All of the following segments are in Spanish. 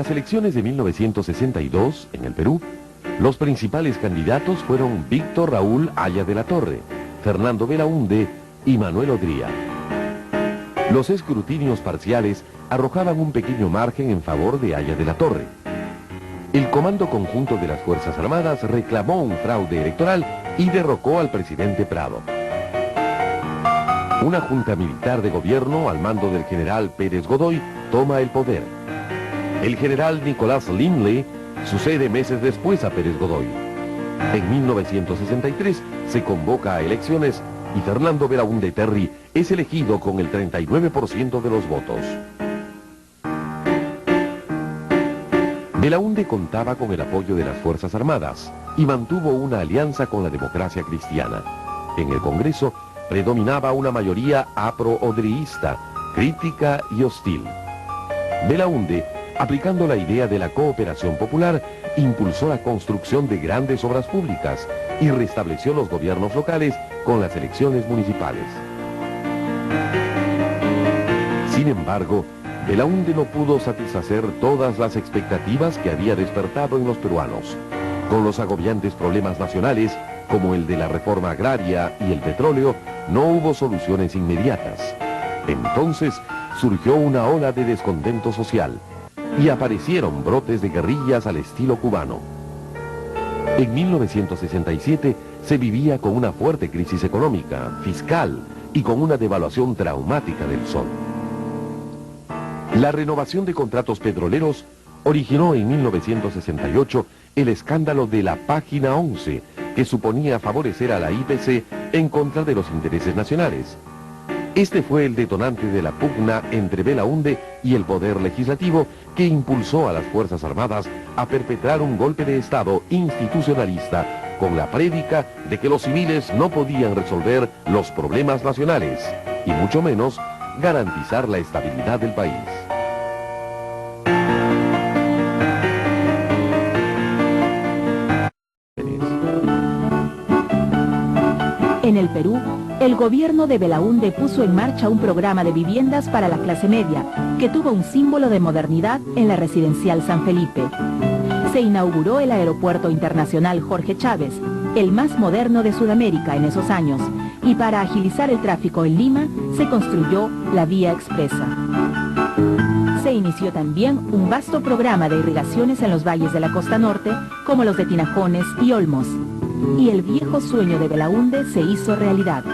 las elecciones de 1962, en el Perú, los principales candidatos fueron Víctor Raúl Haya de la Torre, Fernando Belaúnde y Manuel Odría. Los escrutinios parciales arrojaban un pequeño margen en favor de Haya de la Torre. El Comando Conjunto de las Fuerzas Armadas reclamó un fraude electoral y derrocó al presidente Prado. Una junta militar de gobierno al mando del general Pérez Godoy toma el poder. El general Nicolás Lindley sucede meses después a Pérez Godoy. En 1963 se convoca a elecciones y Fernando Belaúnde Terry es elegido con el 39% de los votos. Belaúnde contaba con el apoyo de las Fuerzas Armadas y mantuvo una alianza con la democracia cristiana. En el Congreso predominaba una mayoría apro-odriísta, crítica y hostil. Belaúnde, aplicando la idea de la cooperación popular, impulsó la construcción de grandes obras públicas y restableció los gobiernos locales con las elecciones municipales. Sin embargo, Belaúnde no pudo satisfacer todas las expectativas que había despertado en los peruanos. Con los agobiantes problemas nacionales, como el de la reforma agraria y el petróleo, no hubo soluciones inmediatas. Entonces surgió una ola de descontento social y aparecieron brotes de guerrillas al estilo cubano. En 1967 se vivía con una fuerte crisis económica, fiscal y con una devaluación traumática del sol. La renovación de contratos petroleros originó en 1968 el escándalo de la Página 11, que suponía favorecer a la IPC en contra de los intereses nacionales. Este fue el detonante de la pugna entre Belaúnde y el poder legislativo que impulsó a las Fuerzas Armadas a perpetrar un golpe de Estado institucionalista con la prédica de que los civiles no podían resolver los problemas nacionales y mucho menos garantizar la estabilidad del país. En el Perú, el gobierno de Belaúnde puso en marcha un programa de viviendas para la clase media, que tuvo un símbolo de modernidad en la residencial San Felipe. Se inauguró el Aeropuerto Internacional Jorge Chávez, el más moderno de Sudamérica en esos años, y para agilizar el tráfico en Lima, se construyó la Vía Expresa. Se inició también un vasto programa de irrigaciones en los valles de la costa norte, como los de Tinajones y Olmos. Y el viejo sueño de Belaúnde se hizo realidad.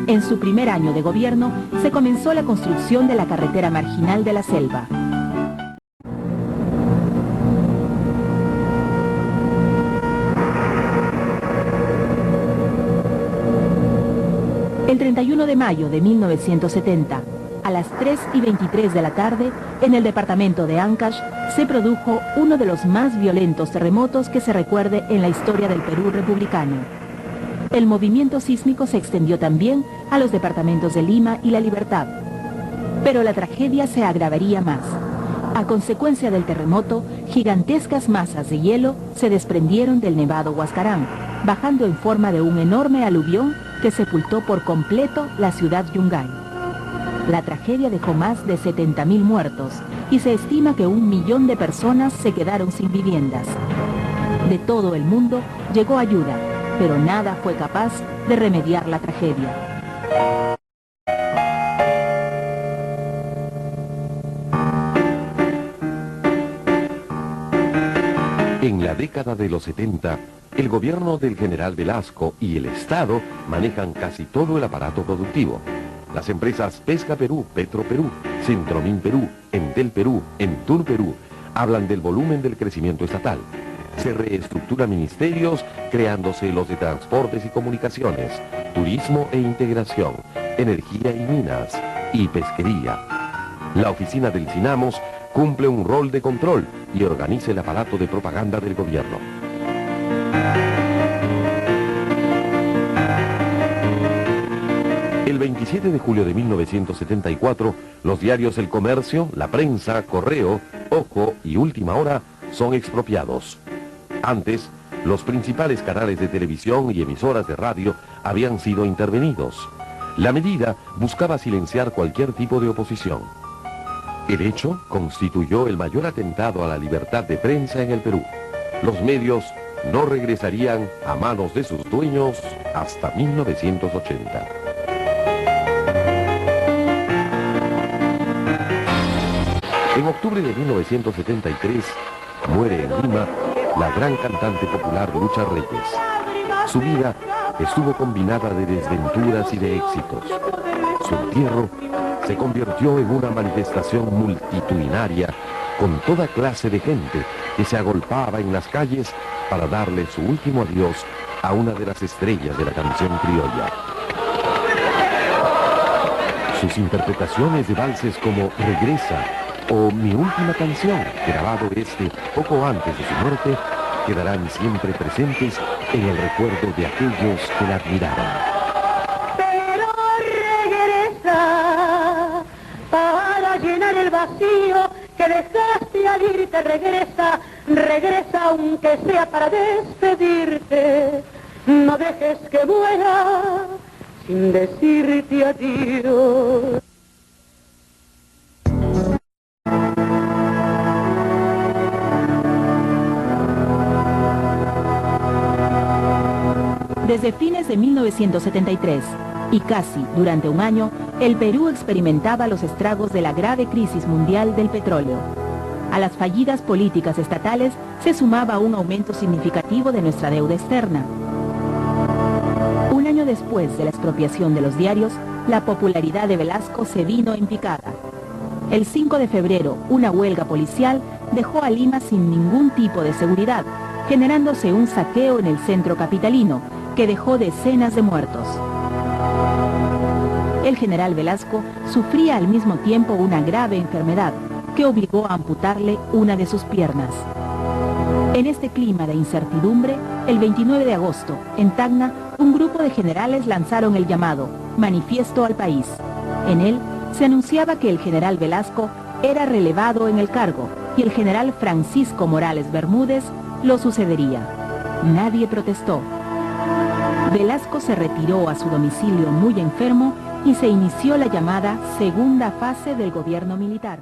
En su primer año de gobierno, se comenzó la construcción de la carretera marginal de la selva. El 31 de mayo de 1970, a las 3:23 de la tarde, en el departamento de Ancash, se produjo uno de los más violentos terremotos que se recuerde en la historia del Perú republicano. El movimiento sísmico se extendió también a los departamentos de Lima y La Libertad. Pero la tragedia se agravaría más. A consecuencia del terremoto, gigantescas masas de hielo se desprendieron del Nevado Huascarán, bajando en forma de un enorme aluvión que sepultó por completo la ciudad Yungay. La tragedia dejó más de 70.000 muertos y se estima que 1 millón de personas se quedaron sin viviendas. De todo el mundo llegó ayuda, pero nada fue capaz de remediar la tragedia. En la década de los 70, el gobierno del general Velasco y el Estado manejan casi todo el aparato productivo. Las empresas Pesca Perú, Petro Perú, Centromin Perú, Entel Perú, Entur Perú, hablan del volumen del crecimiento estatal. Se reestructuran ministerios, creándose los de Transportes y Comunicaciones, Turismo e Integración, Energía y Minas, y Pesquería. La oficina del Cinamos cumple un rol de control y organiza el aparato de propaganda del gobierno. El 27 de julio de 1974, los diarios El Comercio, La Prensa, Correo, Ojo y Última Hora son expropiados. Antes, los principales canales de televisión y emisoras de radio habían sido intervenidos. La medida buscaba silenciar cualquier tipo de oposición. El hecho constituyó el mayor atentado a la libertad de prensa en el Perú. Los medios no regresarían a manos de sus dueños hasta 1980. En octubre de 1973, muere en Lima la gran cantante popular Lucha Reyes. Su vida estuvo combinada de desventuras y de éxitos. Su entierro se convirtió en una manifestación multitudinaria con toda clase de gente que se agolpaba en las calles para darle su último adiós a una de las estrellas de la canción criolla. Sus interpretaciones de valses como Regresa o Mi última canción, grabado poco antes de su muerte, quedarán siempre presentes en el recuerdo de aquellos que la admiraban. Pero regresa para llenar el vacío que dejaste al irte. Regresa, regresa aunque sea para despedirte. No dejes que muera sin decirte adiós. Desde fines de 1973 y casi durante un año, el Perú experimentaba los estragos de la grave crisis mundial del petróleo. A las fallidas políticas estatales se sumaba un aumento significativo de nuestra deuda externa. Un año después de la expropiación de los diarios, la popularidad de Velasco se vino en picada. El 5 de febrero, una huelga policial dejó a Lima sin ningún tipo de seguridad, generándose un saqueo en el centro capitalino, que dejó decenas de muertos. El general Velasco sufría al mismo tiempo una grave enfermedad que obligó a amputarle una de sus piernas. En este clima de incertidumbre, el 29 de agosto, en Tacna, un grupo de generales lanzaron el llamado Manifiesto al País. En él se anunciaba que el general Velasco era relevado en el cargo y el general Francisco Morales Bermúdez lo sucedería. Nadie protestó. Velasco se retiró a su domicilio muy enfermo y se inició la llamada segunda fase del gobierno militar.